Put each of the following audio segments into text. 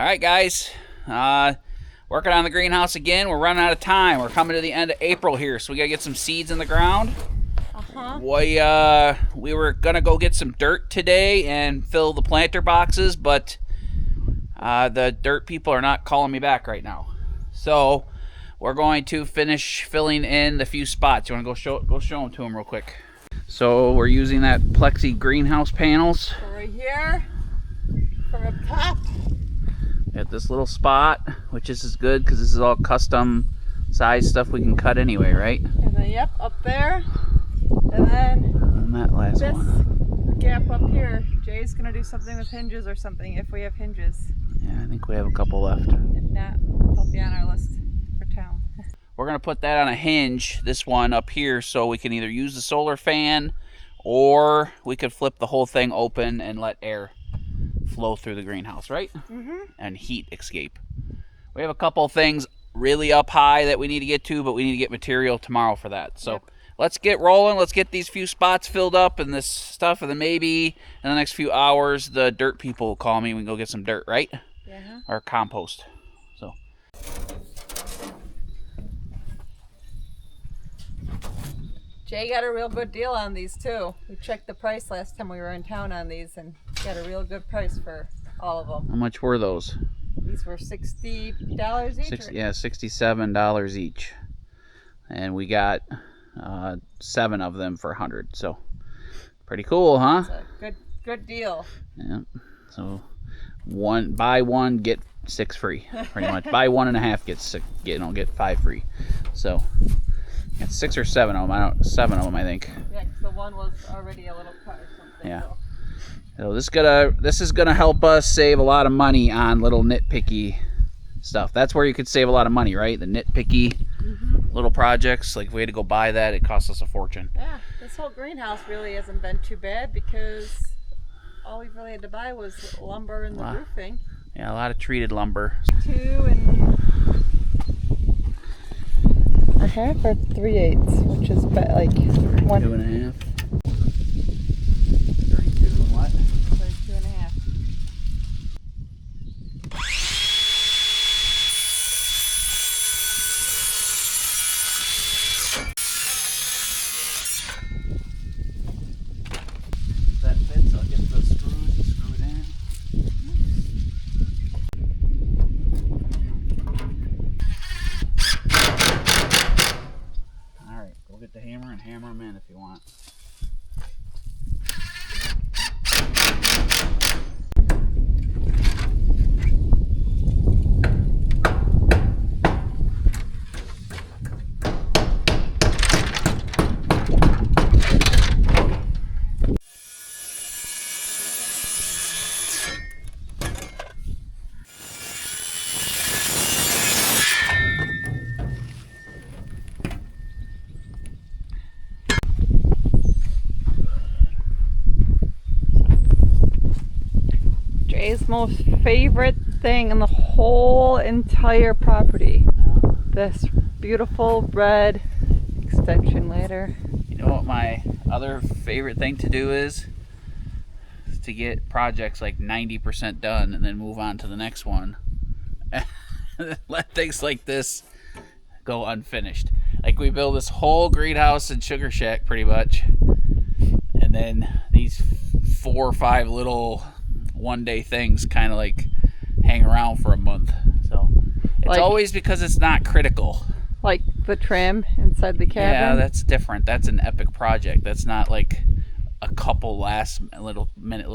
All right, guys. Working on the greenhouse again. We're running out of time. We're coming to the end of April here, so we got to get some seeds in the ground. We were going to go get some dirt today and fill the planter boxes, but the dirt people are not calling me back right now. So we're going to finish filling in the few spots. You want to go show them to them real quick? So we're using that plexi greenhouse panels. Right here, from up top. At this little spot, which is good because this is all custom size stuff we can cut anyway, right? And then, yep, up there. And then that last this one. Gap up here. Jay's gonna do something with hinges or something if we have hinges. Yeah, I think we have a couple left. If not, they'll be on our list for town. We're gonna put that on a hinge, this one up here, so we can either use the solar fan or we could flip the whole thing open and let air flow through the greenhouse, right? And heat escape. We have a couple of things really up high that we need to get to, but we need to get material tomorrow for that. So let's get rolling. Let's get these few spots filled up and this stuff, and then maybe in the next few hours the dirt people will call me and we can go get some dirt, right? Yeah. Or compost. So Jay got a real good deal on these too. We checked the price last time we were in town on these and got a real good price for all of them. how much were those? These were $60 each? Yeah, $67 each. And we got 7 of them for $100. So pretty cool, huh? It's a good deal. Yeah. So buy one, get 6 free. Pretty much. Buy 1.5, get 5 free. So it's 6 or 7 of them. 7 of them, I think. Yeah, 'cause the one was already a little cut or something. Yeah. So this is gonna help us save a lot of money on little nitpicky stuff. That's where you could save a lot of money, right? The nitpicky little projects. Like if we had to go buy that, it costs us a fortune. Yeah, this whole greenhouse really hasn't been too bad because all we really had to buy was lumber and the roofing. Yeah, a lot of treated lumber. 2 1/2 or 3/8, which is like 1. 2 1/2. 32 and what? 32 1/2. That fits. I'll get the screws screwed in. All right, go get the hammer and hammer them in if you want. Jay's most favorite thing in the whole entire property. This beautiful red extension ladder. You know what my other favorite thing to do is to get projects like 90% done and then move on to the next one. Let things like this go unfinished. Like we build this whole greenhouse and sugar shack pretty much, and then these 4 or 5 little one-day things kind of like hang around for a month. So it's always because it's not critical. Like the trim inside the cabin? Yeah, that's different. That's an epic project. That's not like a couple last little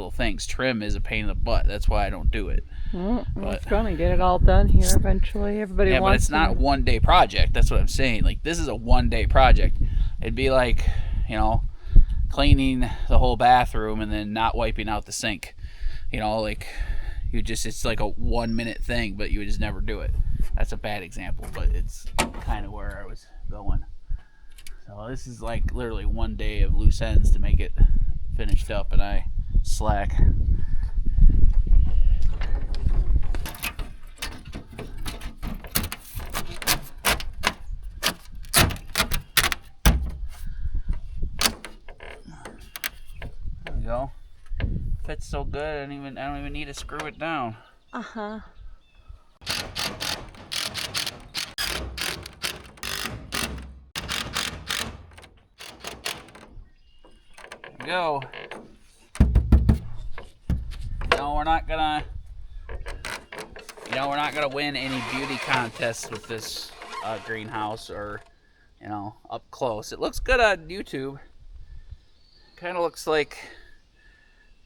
things. Trim is a pain in the butt. That's why I don't do it. Well, it's going to get it all done here eventually. Everybody wants but it's not a one-day project. That's what I'm saying. Like this is a one-day project. It'd be like, cleaning the whole bathroom and then not wiping out the sink. Like it's like a 1-minute thing, but you would just never do it. That's a bad example, but it's kind of where I was going. So this is like literally 1 day of loose ends to make it finished up, and I slack. There we go. Fits so good, I don't even need to screw it down. Uh-huh. go. No, we're not gonna win any beauty contests with this greenhouse, or up close. It looks good on YouTube. Kind of looks like,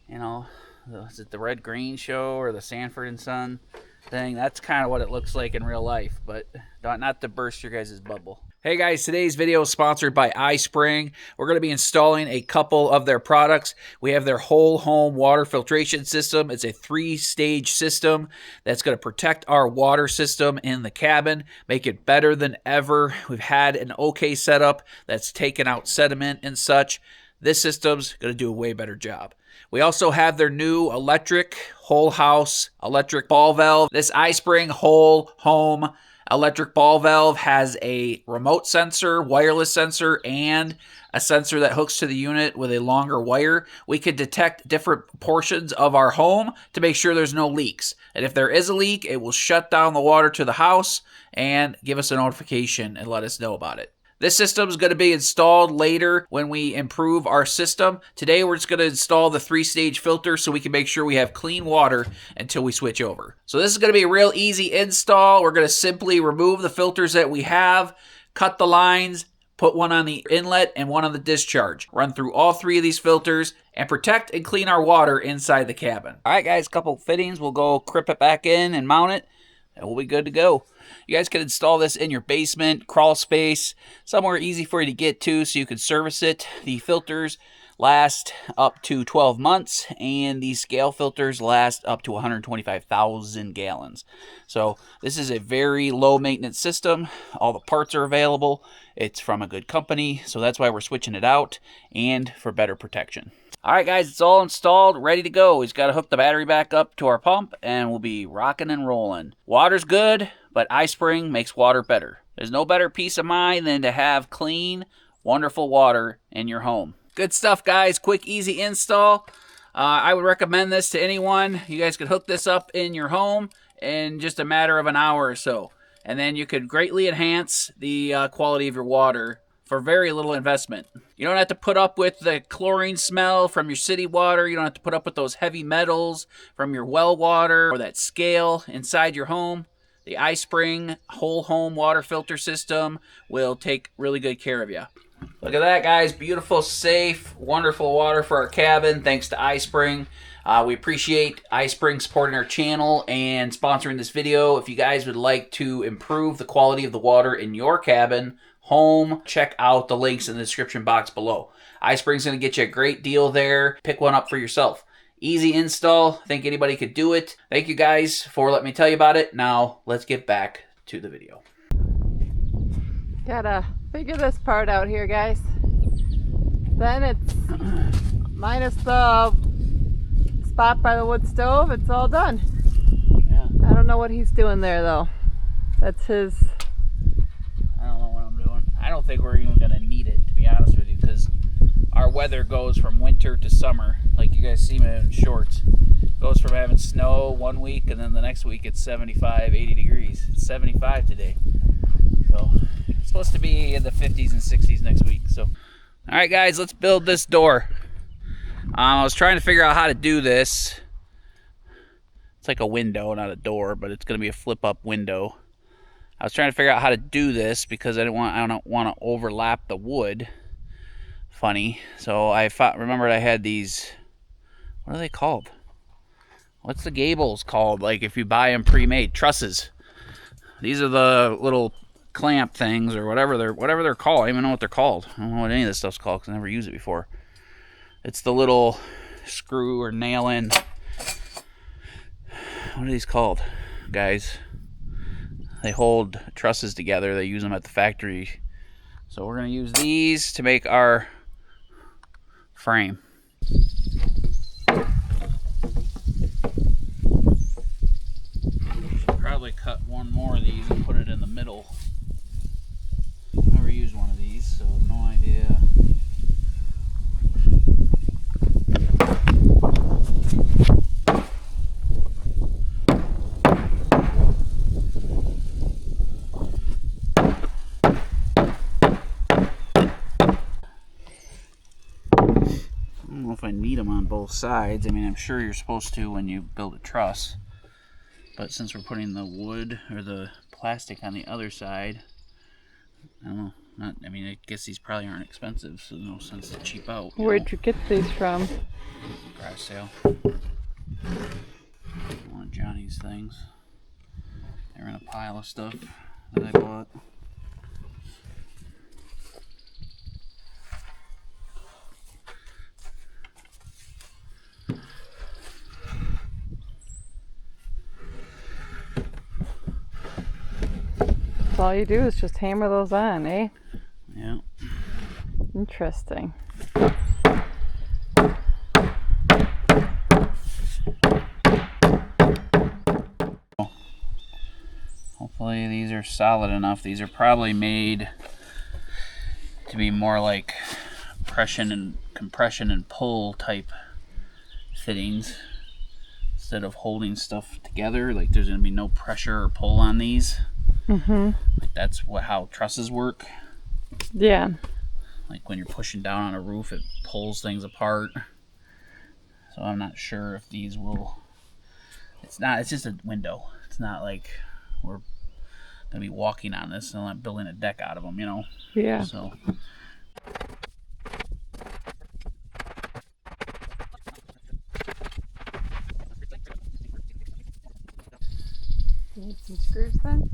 is it the Red Green Show or the Sanford and Son thing? That's kind of what it looks like in real life, but not to burst your guys' bubble. Hey guys, today's video is sponsored by iSpring. We're going to be installing a couple of their products. We have their whole home water filtration system. It's a 3-stage system that's going to protect our water system in the cabin, make it better than ever. We've had an okay setup that's taken out sediment and such. This system's going to do a way better job. We also have their new electric whole house electric ball valve. This iSpring whole home electric ball valve has a remote sensor, wireless sensor, and a sensor that hooks to the unit with a longer wire. We can detect different portions of our home to make sure there's no leaks. And if there is a leak, it will shut down the water to the house and give us a notification and let us know about it. This system is going to be installed later when we improve our system. Today we're just going to install the 3-stage filter so we can make sure we have clean water until we switch over. So this is going to be a real easy install. We're going to simply remove the filters that we have, cut the lines, put one on the inlet and one on the discharge. Run through all 3 of these filters and protect and clean our water inside the cabin. All right guys, a couple fittings. We'll go crip it back in and mount it, and we'll be good to go. You guys can install this in your basement, crawl space, somewhere easy for you to get to so you can service it. The filters last up to 12 months, and these scale filters last up to 125,000 gallons. So this is a very low maintenance system. All the parts are available. It's from a good company, so that's why we're switching it out, and for better protection. All right, guys, it's all installed, ready to go. We've got to hook the battery back up to our pump, and we'll be rocking and rolling. Water's good, but iSpring makes water better. There's no better peace of mind than to have clean, wonderful water in your home. Good stuff, guys. Quick, easy install. I would recommend this to anyone. You guys could hook this up in your home in just a matter of an hour or so, and then you could greatly enhance the quality of your water for very little investment. You don't have to put up with the chlorine smell from your city water. You don't have to put up with those heavy metals from your well water or that scale inside your home. The iSpring whole home water filter system will take really good care of you. Look at that, guys. Beautiful, safe, wonderful water for our cabin thanks to iSpring. We appreciate iSpring supporting our channel and sponsoring this video. If you guys would like to improve the quality of the water in your cabin, home, check out the links in the description box below. iSpring's going to get you a great deal there. Pick one up for yourself. Easy install. I think anybody could do it. Thank you guys for letting me tell you about it. Now let's get back to the video. Gotta figure this part out here, guys. Then it's minus the spot by the wood stove. It's all done. Yeah. I don't know what he's doing there though. That's his. I don't know what I'm doing. I don't think we're even going to need it, to be honest with you, because our weather goes from winter to summer. Like you guys see me in shorts. Goes from having snow one week, and then the next week it's 75, 80 degrees. It's 75 today. So it's supposed to be in the 50s and 60s next week. So, all right, guys, let's build this door. I was trying to figure out how to do this. It's like a window, not a door, but it's going to be a flip-up window. I was trying to figure out how to do this because I don't want to overlap the wood. Funny. So I remembered I had these. What are they called? What's the gables called? Like if you buy them pre-made, trusses. These are the little clamp things or whatever they're called. I don't even know what they're called. I don't know what any of this stuff's called because I never used it before. It's the little screw or nail in. What are these called, guys? They hold trusses together. They use them at the factory. So we're going to use these to make our frame. Should probably cut one more of these and put it in the middle. Never used one of these, so no idea. know if I need them on both sides. I mean, I'm sure you're supposed to when you build a truss. But since we're putting the wood or the plastic on the other side, I don't know. I mean, I guess these probably aren't expensive, so no sense to cheap out. Where'd you get these from? Garage sale. One of Johnny's things. They're in a pile of stuff that I bought. So all you do is just hammer those on, eh? Yeah. Interesting. Hopefully these are solid enough. These are probably made to be more like compression and pull type fittings instead of holding stuff together. Like there's going to be no pressure or pull on these. Mm-hmm. Like that's how trusses work. Yeah. Like when you're pushing down on a roof, it pulls things apart. So I'm not sure if these will. It's just a window. It's not like we're gonna be walking on this and not building a deck out of them, you know. Yeah. So. You need some screws then?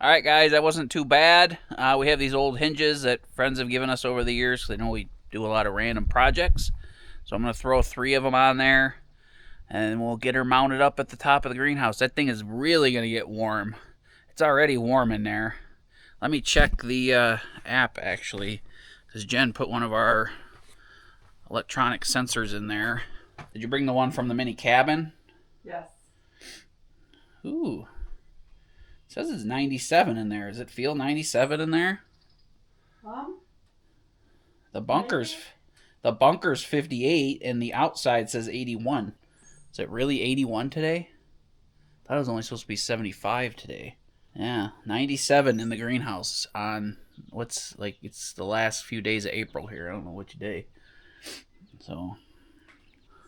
All right, guys, that wasn't too bad. We have these old hinges that friends have given us over the years. They know we do a lot of random projects. So I'm going to throw 3 of them on there, and we'll get her mounted up at the top of the greenhouse. That thing is really going to get warm. It's already warm in there. Let me check the app, actually, because Jen put one of our electronic sensors in there. Did you bring the one from the mini cabin? Yes. Ooh. It says it's 97 in there. Does it feel 97 in there? The bunker's 58 and the outside says 81. Is it really 81 today? I thought it was only supposed to be 75 today. Yeah, 97 in the greenhouse on it's the last few days of April here. I don't know which day. So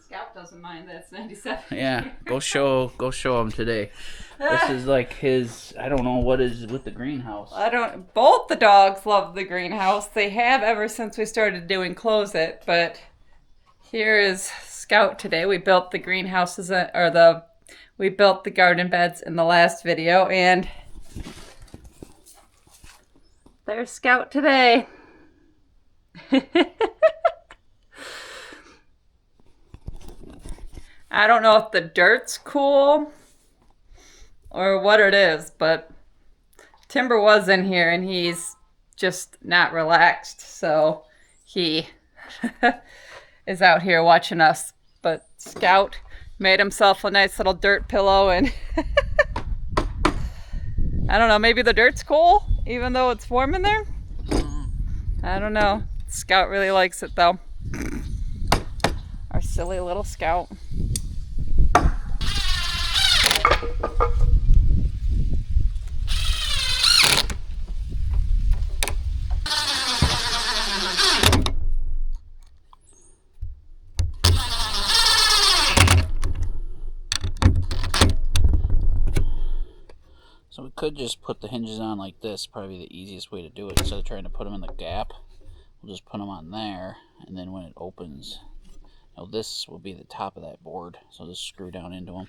Scout doesn't mind that it's 97. yeah, go show him today. This is like his, I don't know what is with the greenhouse. Both the dogs love the greenhouse. They have ever since we started doing Close It, but here is Scout today. We built the greenhouses, we built the garden beds in the last video, and there's Scout today. I don't know if the dirt's cool or what it is, but Timber was in here and he's just not relaxed, so he is out here watching us. But Scout made himself a nice little dirt pillow, and I don't know, maybe the dirt's cool even though it's warm in there? I don't know. Scout really likes it though. Our silly little Scout. So we could just put the hinges on like this, probably the easiest way to do it. Instead of trying to put them in the gap, we'll just put them on there, and then when it opens, this will be the top of that board. So just screw down into them.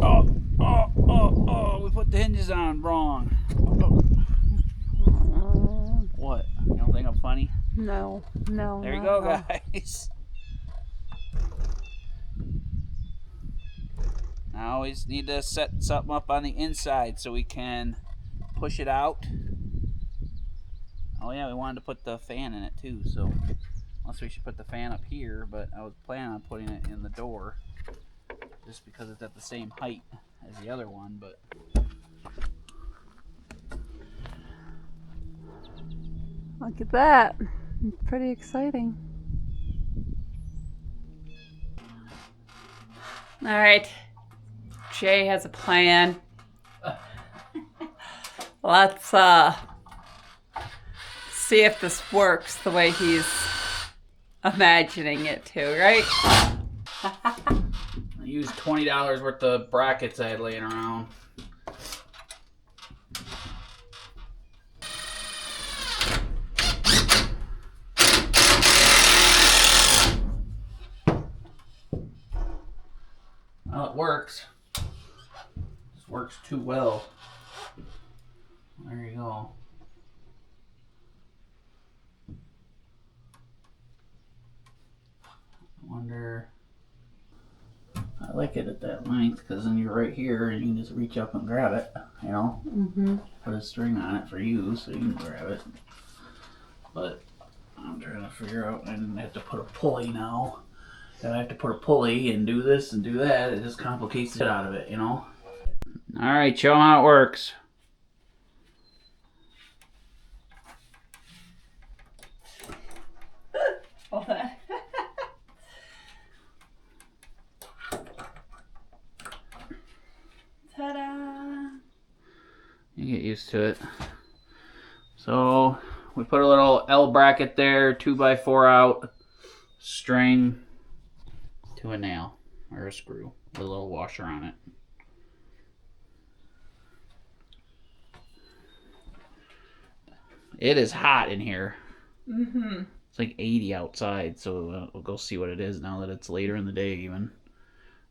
Oh, we put the hinges on wrong. What? No, no. There you no, go, no. guys. Now we just need to set something up on the inside so we can push it out. Oh yeah, we wanted to put the fan in it too, so unless we should put the fan up here, but I was planning on putting it in the door just because it's at the same height as the other one, but Look at that. It's pretty exciting. All right. Jay has a plan. Let's see if this works the way he's imagining it to, right? I used $20 worth of brackets I had laying around. Well, it works. This works too well. There you go. I wonder. I like it at that length because then you're right here and you can just reach up and grab it, you know? Mm-hmm. Put a string on it for you so you can grab it. But I'm trying to figure out, and I have to put a pulley now. If I have to put a pulley and do this and do that, it just complicates the shit out of it, you know? Alright, show them how it works. Ta-da! You get used to it. So we put a little L bracket there, 2x4 out, string to a nail or a screw with a little washer on it. It is hot in here. Mm-hmm. It's like 80 outside, so we'll go see what it is now that it's later in the day even.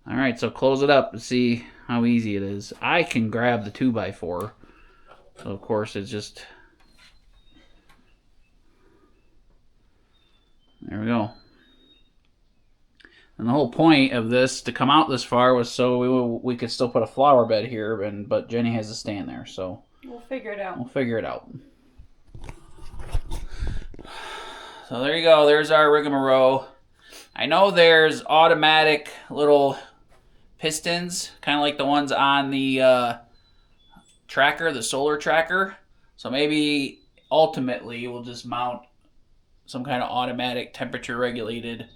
All right, so close it up and see how easy it is. I can grab the 2x4, so of course it's just... There we go. And the whole point of this to come out this far was so we could still put a flower bed here, but Jenny has to stand there, so We'll figure it out. we'll figure it out. So there you go. There's our rigmarole. I know there's automatic little pistons, kind of like the ones on the tracker, the solar tracker. So maybe ultimately we'll just mount some kind of automatic temperature regulated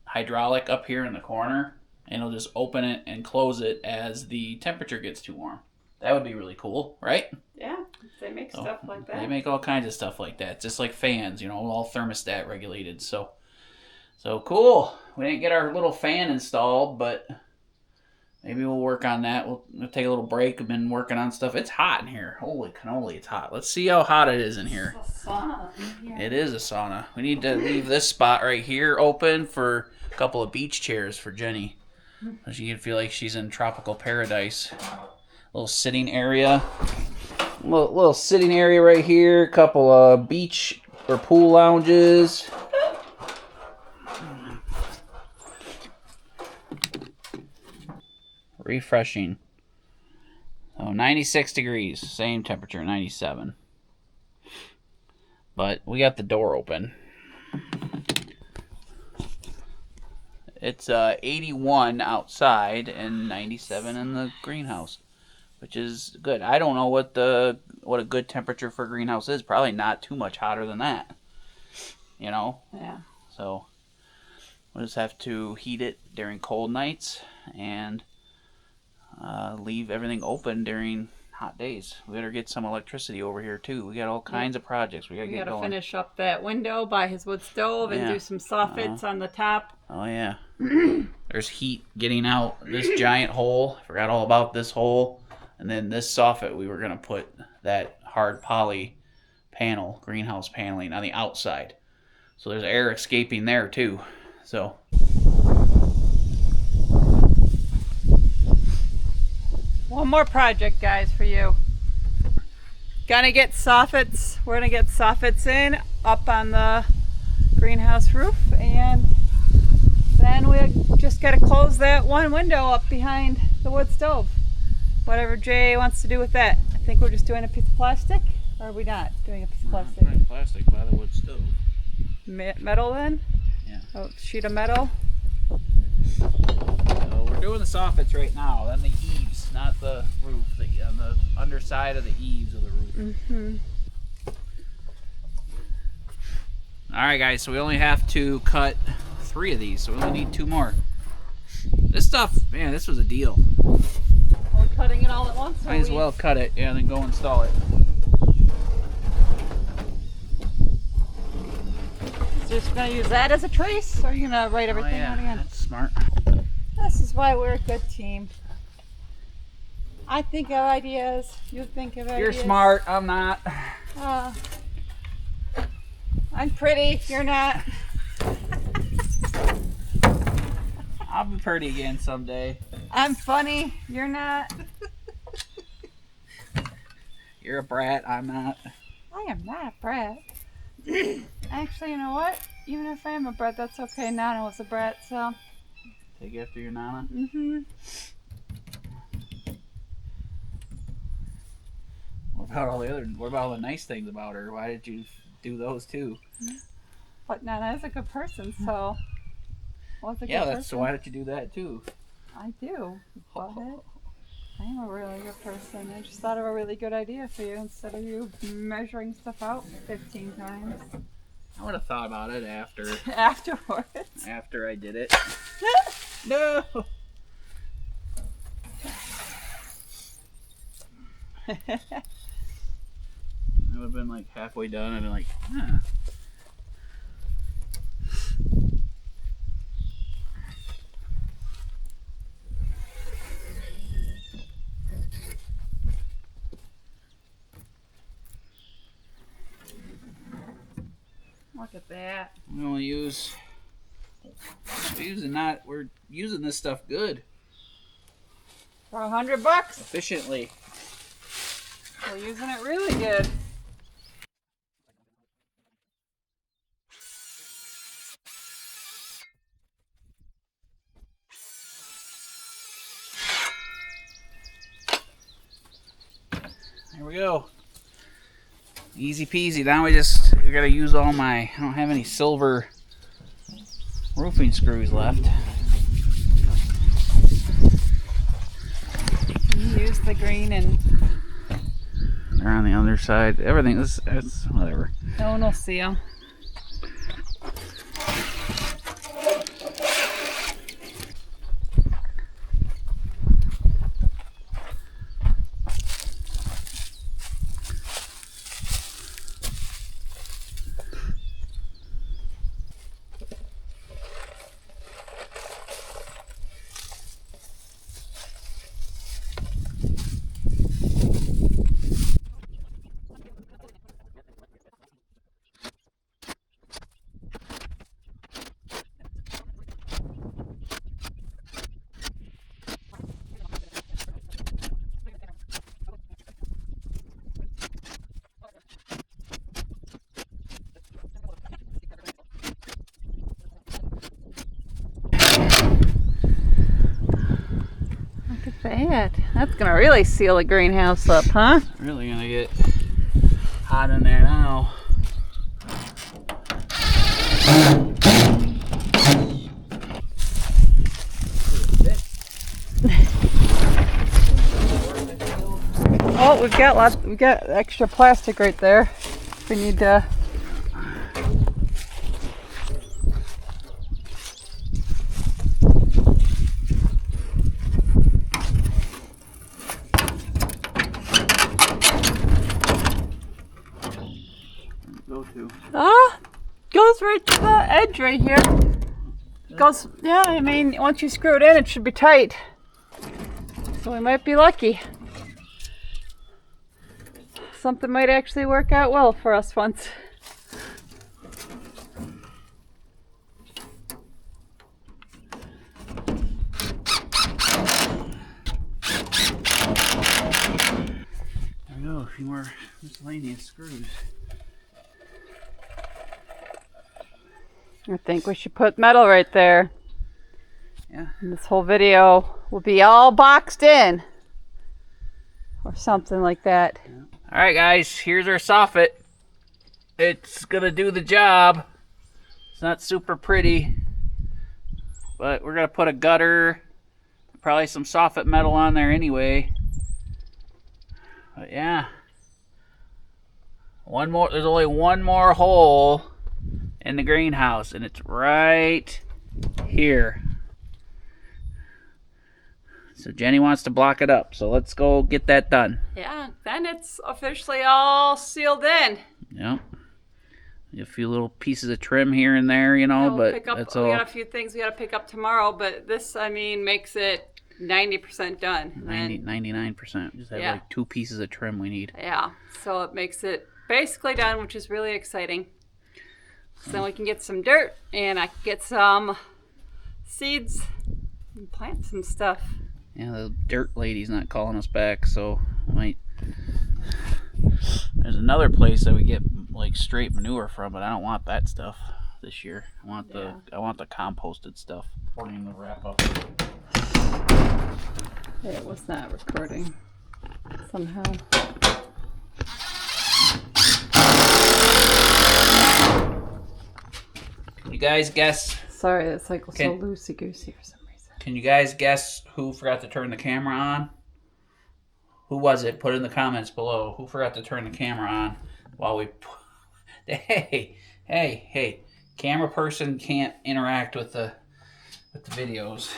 hydraulic up here in the corner, and it'll just open it and close it as the temperature gets too warm. That would be really cool, right? Yeah, they make stuff like that. They make all kinds of stuff like that, just like fans, you know, all thermostat regulated. So cool. We didn't get our little fan installed, but maybe we'll work on that. We'll take a little break. I've been working on stuff. It's hot in here. Holy cannoli, it's hot. Let's see how hot it is in here. It's a sauna in here. It is a sauna. We need to leave this spot right here open for a couple of beach chairs for Jenny, so she can feel like she's in tropical paradise. Little sitting area. Little sitting area right here. A couple of beach or pool lounges. Refreshing. So 96 degrees. Same temperature, 97. But we got the door open. It's 81 outside and 97 in the greenhouse, which is good. I don't know what a good temperature for a greenhouse is. Probably not too much hotter than that. You know? Yeah. So we'll just have to heat it during cold nights and leave everything open during hot days. We better get some electricity over here too. We got all kinds of projects we gotta get going. Finish up that window by his wood stove and do some soffits on the top. Oh yeah. There's heat getting out this giant hole. I forgot all about this hole. And then this soffit, we were gonna put that hard poly panel, greenhouse paneling on the outside. So there's air escaping there too. So one more project, guys, for you. Gonna get soffits. We're gonna get soffits in up on the greenhouse roof, and then we just gotta close that one window up behind the wood stove. Whatever Jay wants to do with that. I think we're just doing a piece of plastic, or are we not doing a piece of plastic? Putting plastic by the wood stove. Metal then? Yeah. Oh, sheet of metal. So we're doing the soffits right now, then the eaves, not the roof, on the underside of the eaves of the roof. Mm-hmm. Alright guys, so we only have to cut 3 of these, so we only need 2 more. This stuff, man, this was a deal. Are we cutting it all at once? Might as well cut it, and then go install it. So you're just gonna use that as a trace, or are you gonna write everything out again? That's smart. This is why we're a good team. I think of ideas, you think of ideas. You're smart, I'm not. I'm pretty, you're not. I'll be pretty again someday. I'm funny, you're not. You're a brat, I'm not. I am not a brat. Actually, you know what? Even if I am a brat, that's okay. Nana was a brat, so. Take after your Nana. Mm-hmm. What about all the nice things about her? Why did you do those too? But Nana is a good person, so. Was a good person. So why did you do that too? I do. Butthead. I am a really good person. I just thought of a really good idea for you instead of you measuring stuff out 15 times. I would have thought about it after. Afterwards. After I did it. No! I would have been like halfway done and been like, huh. Look at that. We only use. We're using this stuff good. For $100. Efficiently. We're using it really good. There we go. Easy peasy. Now we gotta use all my. I don't have any silver roofing screws left. Use the green and. They're on the underside. Everything is whatever. No one will see them. Bad. That's gonna really seal the greenhouse up, huh? Really gonna get hot in there now. Oh, we've got extra plastic right there. We need to. Goes right to the edge right here. Goes, yeah, I mean, once you screw it in, it should be tight. So we might be lucky. Something might actually work out well for us once. There we go, a few more more miscellaneous screws. I think we should put metal right there. Yeah. And this whole video will be all boxed in. Or something like that. Yeah. Alright guys, here's our soffit. It's gonna do the job. It's not super pretty. But we're gonna put a gutter, probably some soffit metal on there anyway. But yeah. There's only one more hole in the greenhouse, and it's right here. So Jenny wants to block it up, so let's go get that done. Yeah, then it's officially all sealed in. Yep. A few little pieces of trim here and there, you know, We'll but that's we all. got a few things we got to pick up tomorrow, but this, I mean, makes it 90% done. 99%. Just have like 2 pieces of trim we need. Yeah, so it makes it basically done, which is really exciting. So then we can get some dirt, and I can get some seeds and plant some stuff. Yeah, the dirt lady's not calling us back, so we might. There's another place that we get like straight manure from, but I don't want that stuff this year. I want the composted stuff. Recording the wrap up. It was not recording somehow. Can you guys guess? Sorry, that cycle's so loosey-goosey for some reason. Can you guys guess who forgot to turn the camera on? Who was it? Put it in the comments below. Who forgot to turn the camera on while we... Hey. Camera person can't interact with the videos.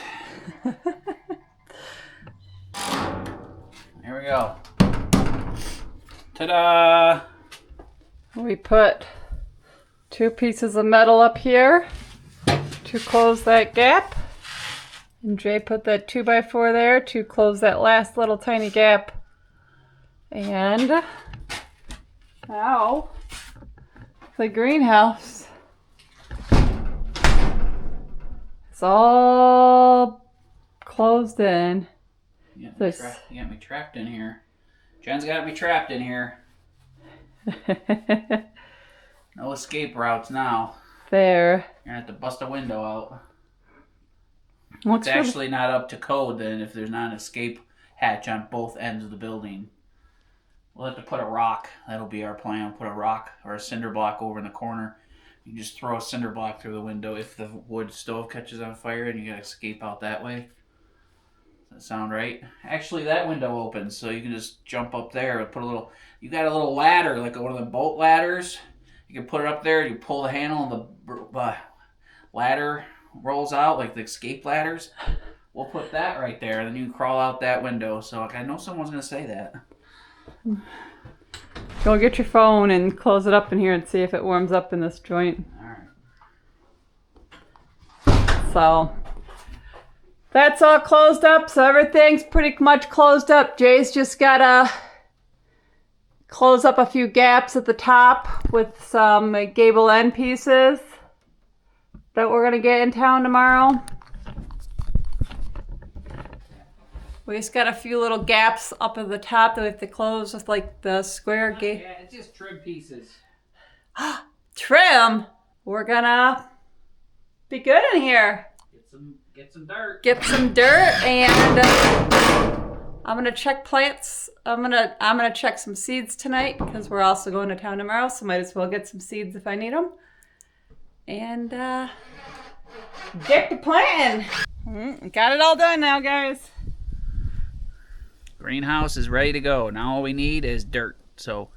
There we go. Ta-da! We put 2 pieces of metal up here to close that gap. And Jay put that 2x4 there to close that last little tiny gap. And now the greenhouse is all closed in. You got me trapped in here. Jen's got me trapped in here. No escape routes now. There. You're gonna have to bust a window out. It's actually not up to code then if there's not an escape hatch on both ends of the building. We'll have to put a rock. That'll be our plan. Put a rock or a cinder block over in the corner. You can just throw a cinder block through the window if the wood stove catches on fire and you gotta escape out that way. Does that sound right? Actually, that window opens, so you can just jump up there and put a little... You got a little ladder, like one of the boat ladders. You can put it up there, you pull the handle, and the ladder rolls out, like the escape ladders. We'll put that right there, and then you can crawl out that window. So I know someone's going to say that. Go get your phone and close it up in here and see if it warms up in this joint. Alright. So that's all closed up, so everything's pretty much closed up. Jay's just got to close up a few gaps at the top with some gable end pieces that we're going to get in town tomorrow. We just got a few little gaps up at the top that we have to close with like the square gate. Yeah, it's just trim pieces. Trim? We're gonna be good in here. Get some dirt. Get some dirt, and I'm gonna check plants. I'm gonna check some seeds tonight because we're also going to town tomorrow, so might as well get some seeds if I need them. And get the planting. Got it all done now, guys. Greenhouse is ready to go. Now all we need is dirt. So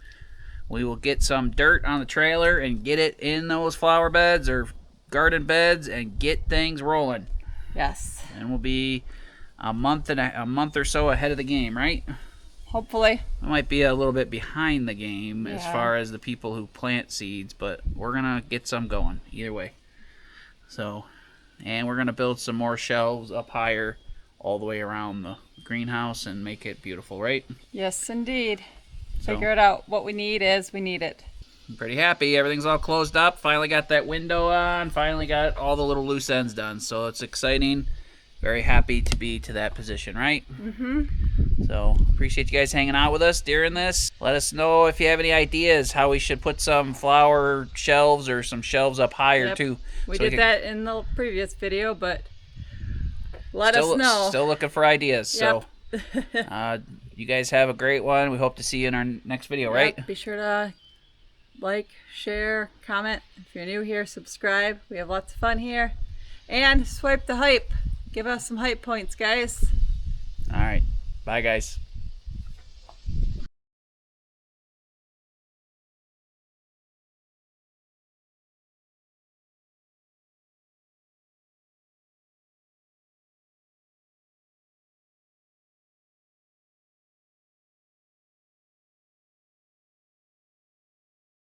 we will get some dirt on the trailer and get it in those flower beds or garden beds and get things rolling. Yes. And we'll be a month or so ahead of the game, right? Hopefully. We might be a little bit behind the game as Yeah. far as the people who plant seeds, but we're gonna get some going either way. So, and we're gonna build some more shelves up higher all the way around the greenhouse and make it beautiful, right? Yes, indeed. So, Figure it out. What we need is we need it. I'm pretty happy. Everything's all closed up. Finally got that window on. Finally got all the little loose ends done. So it's exciting. Very happy to be to that position, right? Mm-hmm. So appreciate you guys hanging out with us during this. Let us know if you have any ideas how we should put some flower shelves or some shelves up higher too. We so did that in the previous video, but let us still, know. Still looking for ideas. Yep. So you guys have a great one. We hope to see you in our next video, right? Be sure to like, share, comment. If you're new here, subscribe. We have lots of fun here. And swipe the hype. Give us some hype points, guys. All right. Bye, guys.